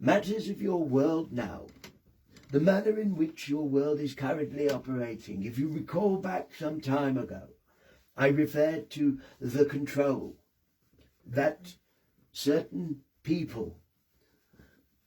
matters of your world now, the manner in which your world is currently operating. If you recall back some time ago, I referred to the control that certain people,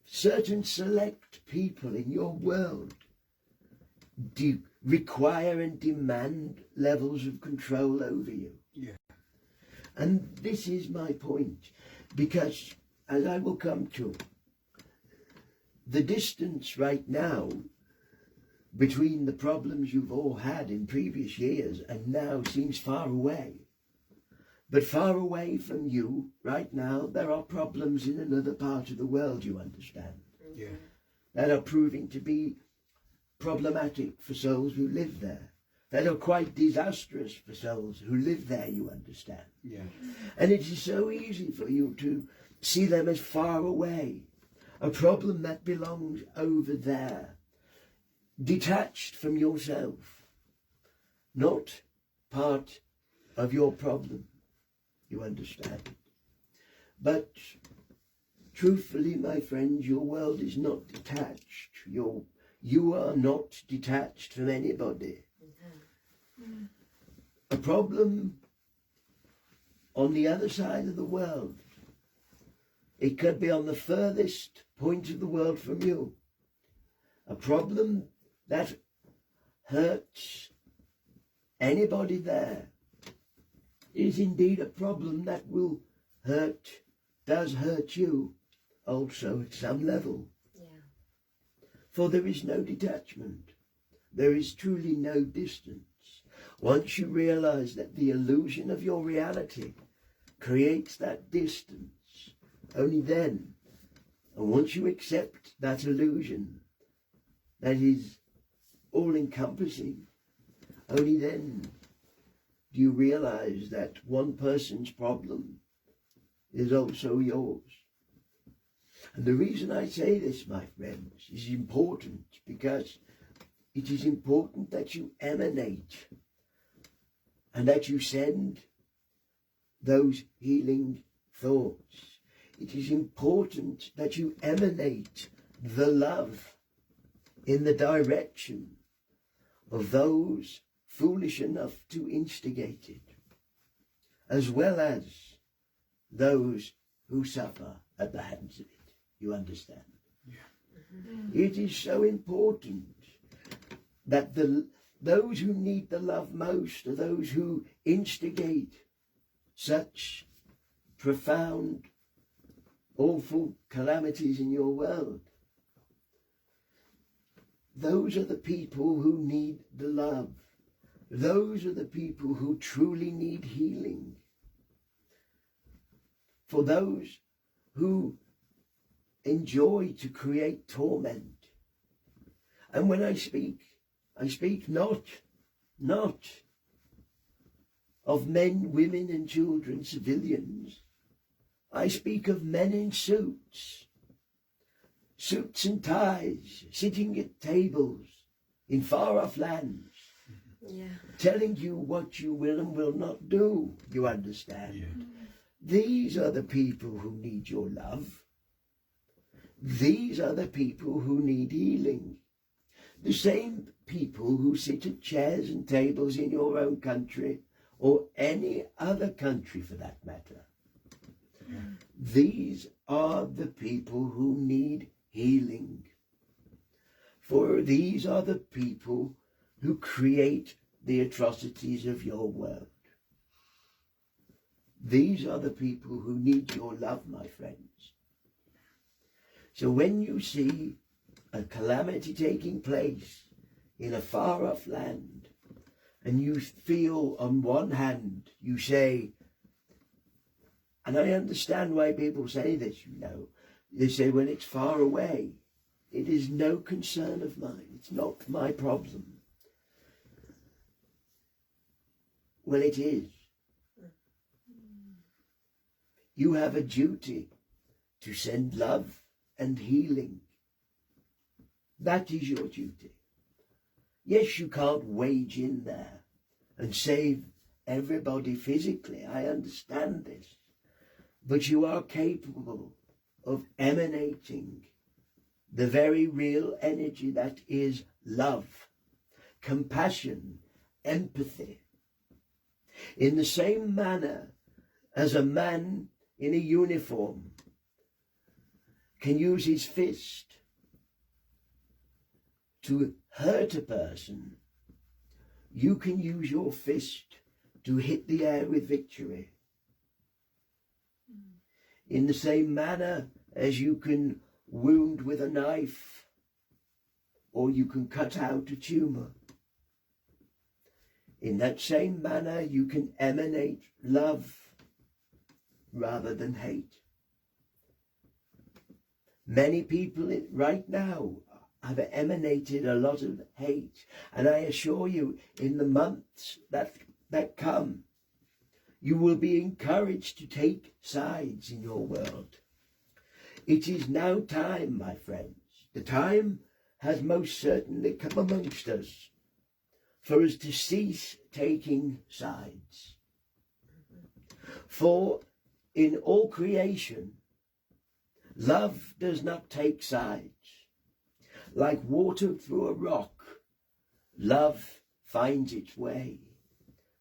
certain select people in your world do require and demand levels of control over you. Yeah. And this is my point, because as I will come to, the distance right now between the problems you've all had in previous years and now seems far away. But far away from you right now, there are problems in another part of the world, you understand, Yeah. that are proving to be problematic for souls who live there, that are quite disastrous for souls who live there, you understand. Yeah. And it is so easy for you to see them as far away, a problem that belongs over there, detached from yourself, not part of your problem, you understand. But truthfully, my friends, your world is not detached. You are not detached from anybody. A problem on the other side of the world, it could be on the furthest point of the world from you. A problem that hurts anybody there is indeed a problem that does hurt you also at some level. Yeah. For there is no detachment. There is truly no distance. Once you realize that the illusion of your reality creates that distance, only then, and once you accept that illusion that is all-encompassing, only then do you realize that one person's problem is also yours. And the reason I say this, my friends, is important because it is important that you emanate and that you send those healing thoughts. It is important that you emanate the love in the direction of those foolish enough to instigate it, as well as those who suffer at the hands of it. You understand? Yeah. It is so important that those who need the love most are those who instigate such profound, awful calamities in your world. Those are the people who need the love. Those are the people who truly need healing. For those who enjoy to create torment. And when I speak not of men, women and children, civilians. I speak of men in suits and ties, sitting at tables in far-off lands, telling you what you will and will not do, you understand? Yeah. These are the people who need your love. These are the people who need healing. The same people who sit at chairs and tables in your own country, or any other country for that matter. Yeah. These are the people who need healing. For these are the people who create the atrocities of your world. These are the people who need your love, my friends. So when you see a calamity taking place in a far-off land, and you feel on one hand, you say, and I understand why people say this, you know, they say, when it's far away, it is no concern of mine, it's not my problem. Well, it is. You have a duty to send love and healing. That is your duty. Yes, you can't wage in there and save everybody physically. I understand this. But you are capable of emanating the very real energy that is love, compassion, empathy. In the same manner as a man in a uniform can use his fist to hurt a person, you can use your fist to hit the air with victory. In the same manner as you can wound with a knife, or you can cut out a tumor, in that same manner you can emanate love rather than hate. Many people right now have emanated a lot of hate, and I assure you, in the months that come, you will be encouraged to take sides in your world. It is now time, my friends. The time has most certainly come amongst us for us to cease taking sides. For in all creation, love does not take sides. Like water through a rock, love finds its way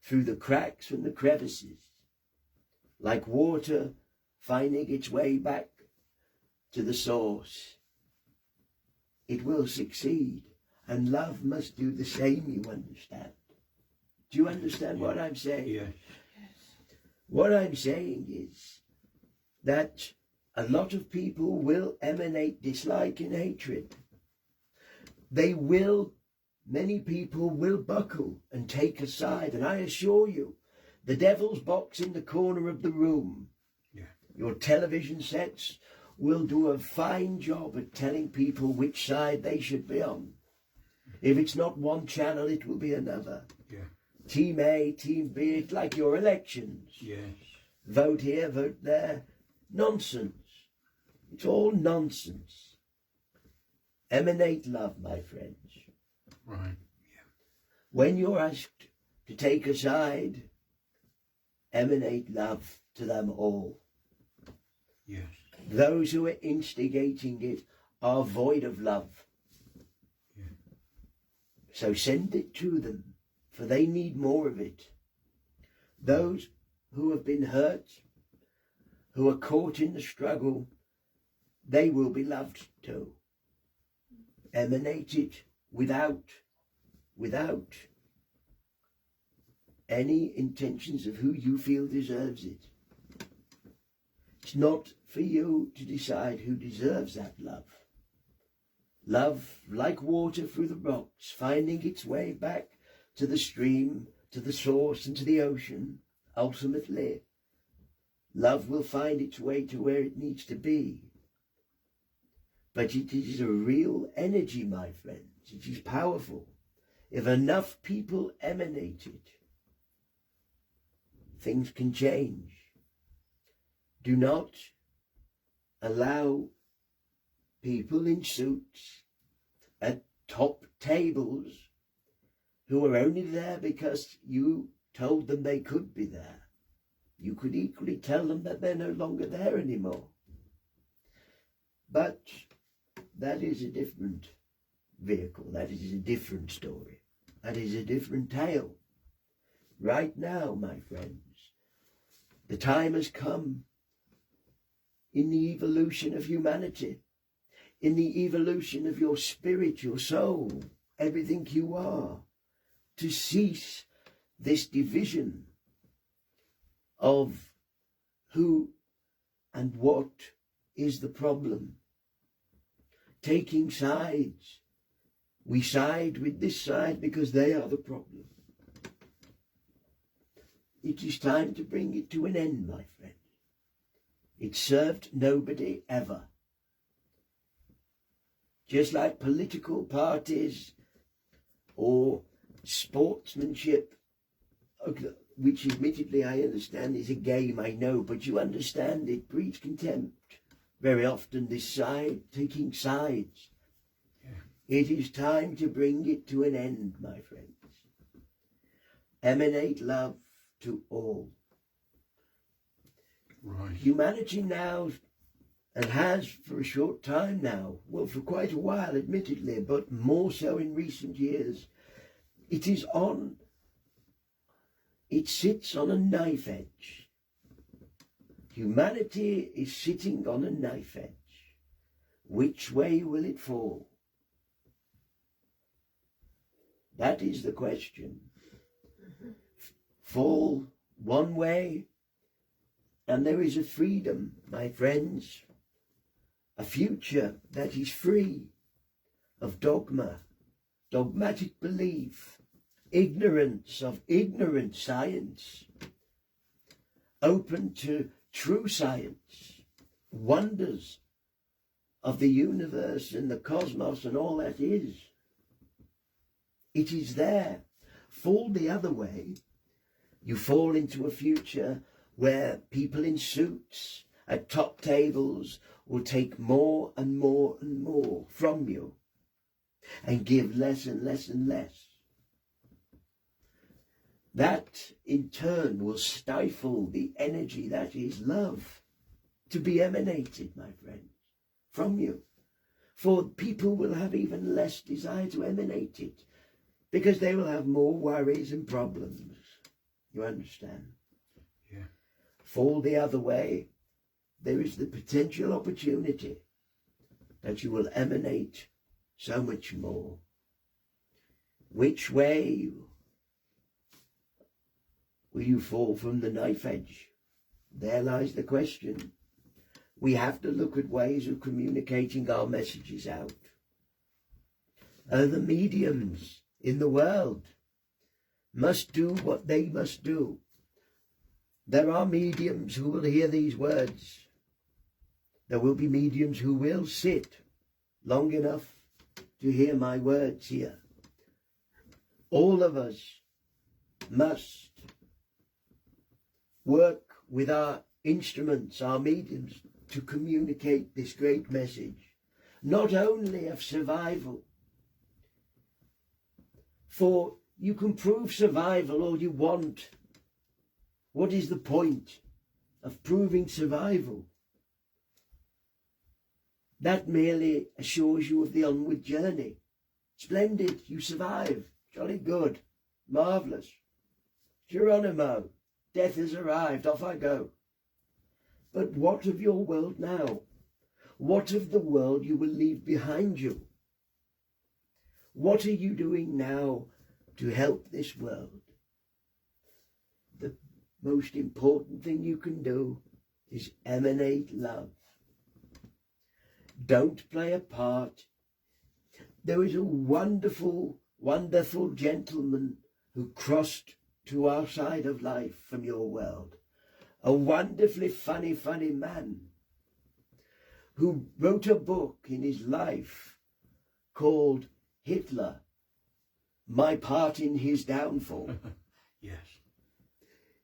through the cracks and the crevices. Like water finding its way back to the source, it will succeed, and love must do the same, you understand. Do you understand what I'm saying? Yes. What I'm saying is that a lot of people will emanate dislike and hatred. Many people will buckle and take a side, and I assure you, the devil's box in the corner of the room, your television sets, will do a fine job at telling people which side they should be on. If it's not one channel, it will be another. Yeah. Team A, Team B, it's like your elections. Yes. Vote here, vote there. Nonsense. It's all nonsense. Emanate love, my friends. Right. When you're asked to take a side, emanate love to them all. Yes. Those who are instigating it are void of love. Yeah. So send it to them, for they need more of it. Those who have been hurt, who are caught in the struggle, they will be loved too. Emanate it without any intentions of who you feel deserves it. It's not for you to decide who deserves that love. Love, like water through the rocks, finding its way back to the stream, to the source, and to the ocean, ultimately, love will find its way to where it needs to be. But it is a real energy, my friends. It is powerful. If enough people emanate it, things can change. Do not allow people in suits at top tables who are only there because you told them they could be there. You could equally tell them that they're no longer there anymore. But that is a different vehicle. That is a different story. That is a different tale. Right now, my friends, the time has come in the evolution of humanity, in the evolution of your spirit, your soul, everything you are, to cease this division of who and what is the problem. Taking sides. We side with this side because they are the problem. It is time to bring it to an end, my friend. It served nobody ever. Just like political parties or sportsmanship, which admittedly I understand is a game, I know, but you understand it breeds contempt. Very often this side, taking sides. Yeah. It is time to bring it to an end, my friends. Emanate love to all. Right. Humanity now and has for a short time now, well, for quite a while, admittedly, but more so in recent years, it sits on a knife edge. Humanity is sitting on a knife edge. Which way will it fall? That is the question. Fall one way, and there is a freedom, my friends, a future that is free of dogma, dogmatic belief, ignorance of ignorant science, open to true science, wonders of the universe and the cosmos and all that is. It is there. Fall the other way, you fall into a future where people in suits at top tables will take more and more and more from you and give less and less and less. That in turn will stifle the energy that is love to be emanated, my friends, from you. For people will have even less desire to emanate it because they will have more worries and problems. You understand? Yeah. Fall the other way, there is the potential opportunity that you will emanate so much more. Which way will you fall from the knife edge? There lies the question. We have to look at ways of communicating our messages out. Other mediums in the world must do what they must do. There are mediums who will hear these words. There will be mediums who will sit long enough to hear my words here. All of us must work with our instruments, our mediums, to communicate this great message, not only of survival. For you can prove survival all you want. What is the point of proving survival? That merely assures you of the onward journey. Splendid, you survive. Jolly good. Marvellous. Geronimo, death has arrived, off I go. But what of your world now? What of the world you will leave behind you? What are you doing now to help this world? The most important thing you can do is emanate love. Don't play a part. There was a wonderful, wonderful gentleman who crossed to our side of life from your world. A wonderfully funny, funny man who wrote a book in his life called Hitler, My Part in His Downfall. Yes.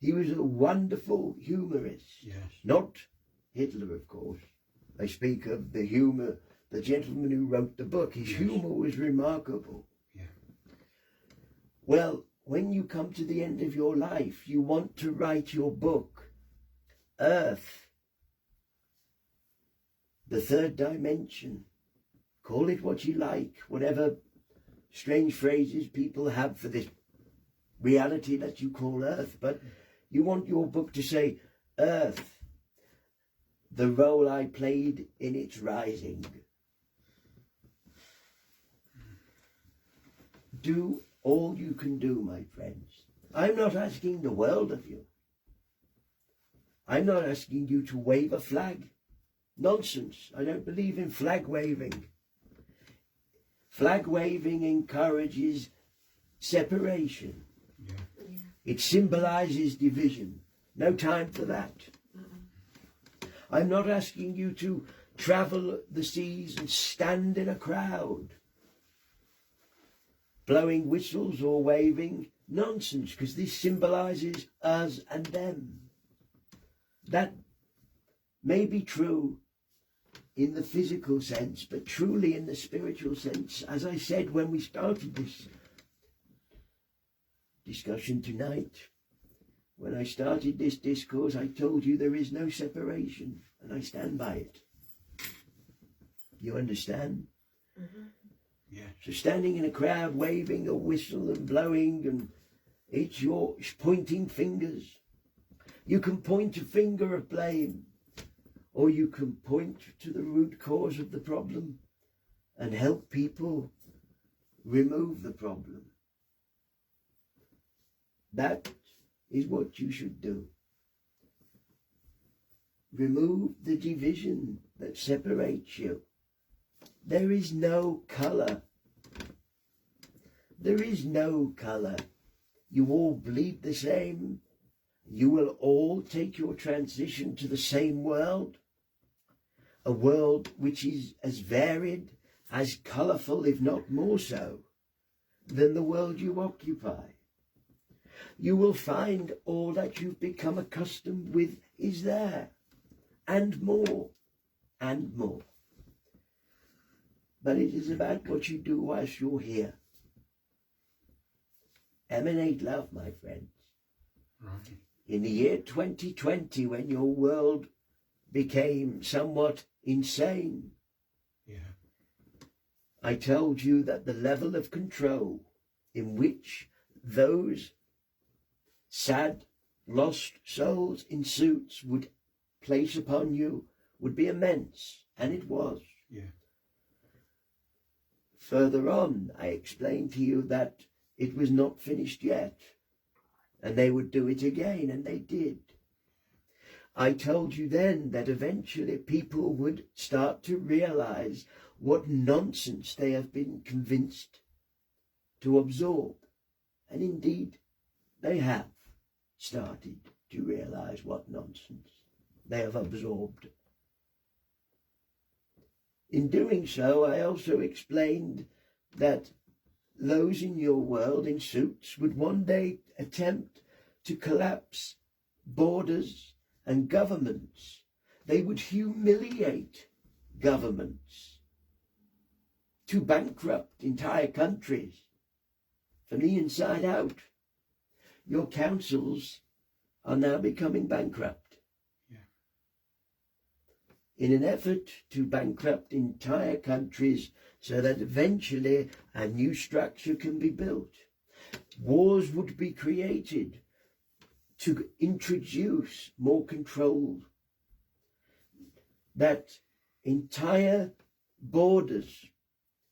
He was a wonderful humorist. Yes. Not Hitler, of course. I speak of the humour, the gentleman who wrote the book. His humour was remarkable. Yeah. Well, when you come to the end of your life, you want to write your book, Earth, the third dimension. Call it what you like, whatever strange phrases people have for this reality that you call Earth. But you want your book to say, Earth, the role I played in its rising. Do all you can do, my friends. I'm not asking the world of you. I'm not asking you to wave a flag. Nonsense. I don't believe in flag waving. Flag waving encourages separation. Yeah. It symbolizes division. No time for that. I'm not asking you to travel the seas and stand in a crowd, blowing whistles or waving. Nonsense, because this symbolizes us and them. That may be true in the physical sense, but truly in the spiritual sense, as I said when we started this discussion tonight, when I started this discourse, I told you there is no separation, and I stand by it. You understand? Yes. So standing in a crowd, waving a whistle and blowing, and it's pointing fingers. You can point a finger of blame, or you can point to the root cause of the problem and help people remove the problem. That is what you should do. Remove the division that separates you. There is no colour. There is no colour. You all bleed the same. You will all take your transition to the same world. A world which is as varied, as colourful, if not more so, than the world you occupy. You will find all that you've become accustomed with is there, and more, and more. But it is about what you do whilst you're here. Emanate love, my friends. Right. In the year 2020, when your world became somewhat insane, I told you that the level of control in which those sad, lost souls in suits would place upon you would be immense, and it was. Yeah. Further on, I explained to you that it was not finished yet, and they would do it again, and they did. I told you then that eventually people would start to realize what nonsense they have been convinced to absorb. And indeed, they have started to realize what nonsense they have absorbed. In doing so, I also explained that those in your world in suits would one day attempt to collapse borders and governments. They would humiliate governments to bankrupt entire countries from the inside out. Your councils are now becoming bankrupt. Yeah. In an effort to bankrupt entire countries so that eventually a new structure can be built. Wars would be created to introduce more control. That entire borders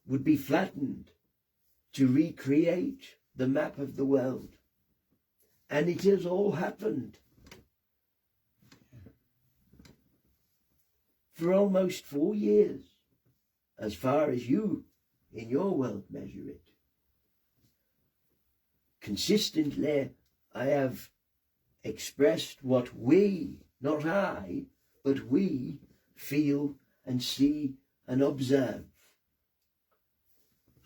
would be flattened to recreate the map of the world. And it has all happened. For almost 4 years, as far as you in your world measure it. Consistently, I have expressed what we, not I, but we feel and see and observe.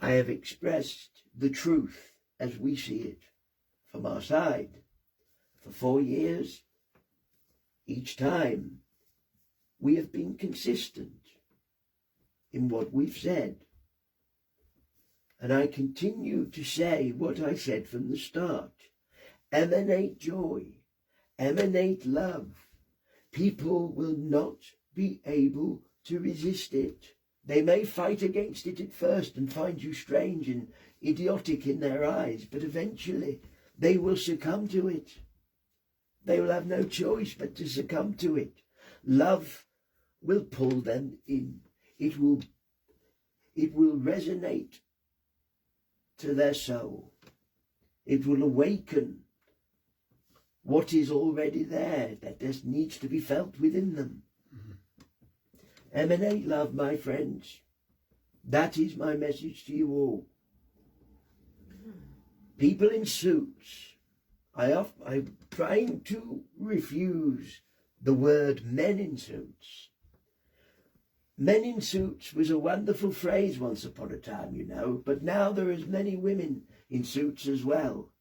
I have expressed the truth as we see it from our side for 4 years. Each time we have been consistent in what we've said. And I continue to say what I said from the start. Emanate joy, emanate love. People will not be able to resist it. They may fight against it at first and find you strange and idiotic in their eyes, but eventually they will succumb to it. They will have no choice but to succumb to it. Love will pull them in. It will resonate to their soul. It will awaken what is already there that just needs to be felt within them. Emanate love, my friends. That is my message to you all. People in suits. I'm trying to refuse the word men in suits. Men in suits was a wonderful phrase once upon a time, you know, but now there are as many women in suits as well,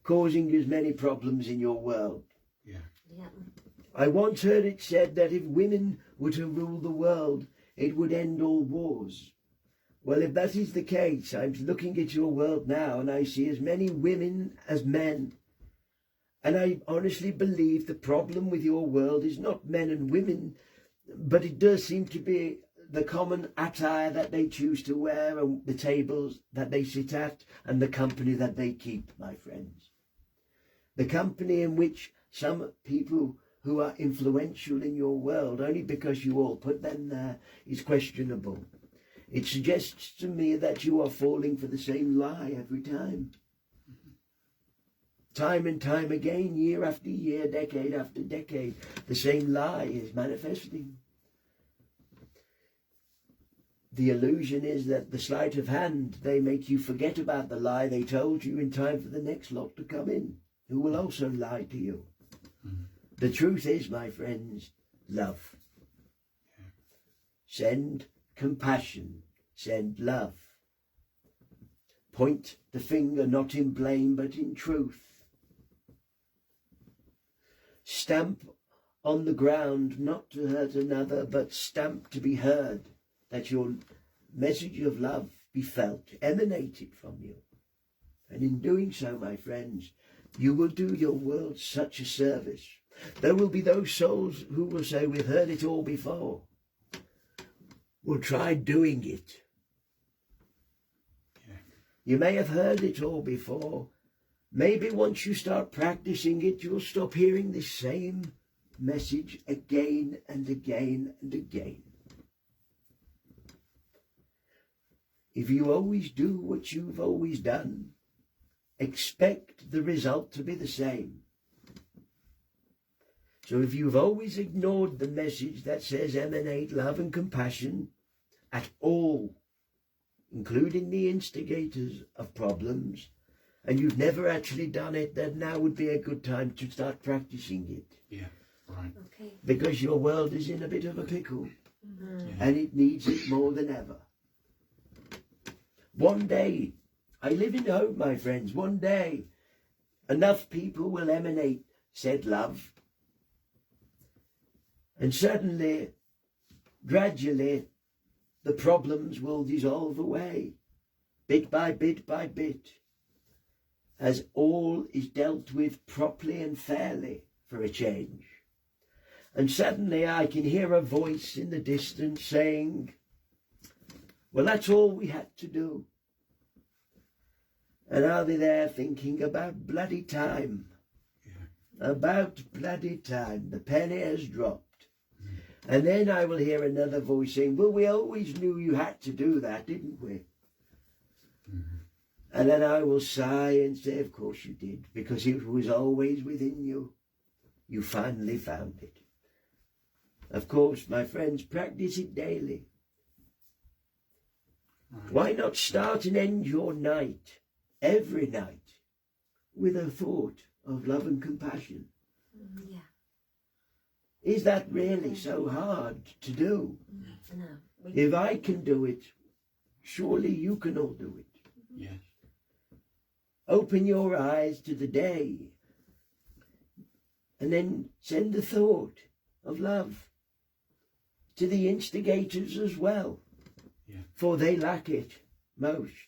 causing as many problems in your world. Yeah. I once heard it said that if women were to rule the world, it would end all wars. Well, if that is the case, I'm looking at your world now and I see as many women as men. And I honestly believe the problem with your world is not men and women, but it does seem to be the common attire that they choose to wear, and the tables that they sit at, and the company that they keep, my friends. The company in which some people who are influential in your world, only because you all put them there, is questionable. It suggests to me that you are falling for the same lie every time. Time and time again, year after year, decade after decade, the same lie is manifesting. The illusion is that the sleight of hand, they make you forget about the lie they told you in time for the next lot to come in, who will also lie to you. The truth is, my friends, love. Send compassion, send love. Point the finger not in blame but in truth. Stamp on the ground not to hurt another but stamp to be heard, that your message of love be felt, emanated from you. And in doing so, my friends, you will do your world such a service. There will be those souls who will say, we've heard it all before. We'll try doing it. Yeah. You may have heard it all before. Maybe once you start practicing it, you'll stop hearing the same message again and again and again. If you always do what you've always done, expect the result to be the same. So if you've always ignored the message that says emanate love and compassion at all, including the instigators of problems, and you've never actually done it, then now would be a good time to start practicing it. Yeah, right. Okay. Because your world is in a bit of a pickle, Mm. and it needs it more than ever. One day, I live in hope, my friends, one day, enough people will emanate said love, and suddenly, gradually, the problems will dissolve away, bit by bit by bit, as all is dealt with properly and fairly for a change. And suddenly I can hear a voice in the distance saying, well, that's all we had to do. And I'll be there thinking about bloody time. Yeah. About bloody time. The penny has dropped. And then I will hear another voice saying, well, we always knew you had to do that, didn't we? And then I will sigh and say, of course you did, because it was always within you. You finally found it. Of course, my friends, practice it daily. Right. Why not start and end your night, every night, with a thought of love and compassion? Yeah. Is that really so hard to do? No. If I can do it, surely you can all do it. Yes. Open your eyes to the day and then send a thought of love to the instigators as well, Yeah. for they lack it most.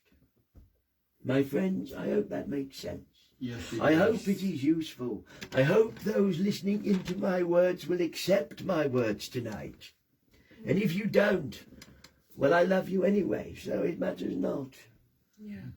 My friends, I hope that makes sense. Yes. I hope it is useful. I hope those listening into my words will accept my words tonight. And if you don't, well, I love you anyway, so it matters not. Yeah.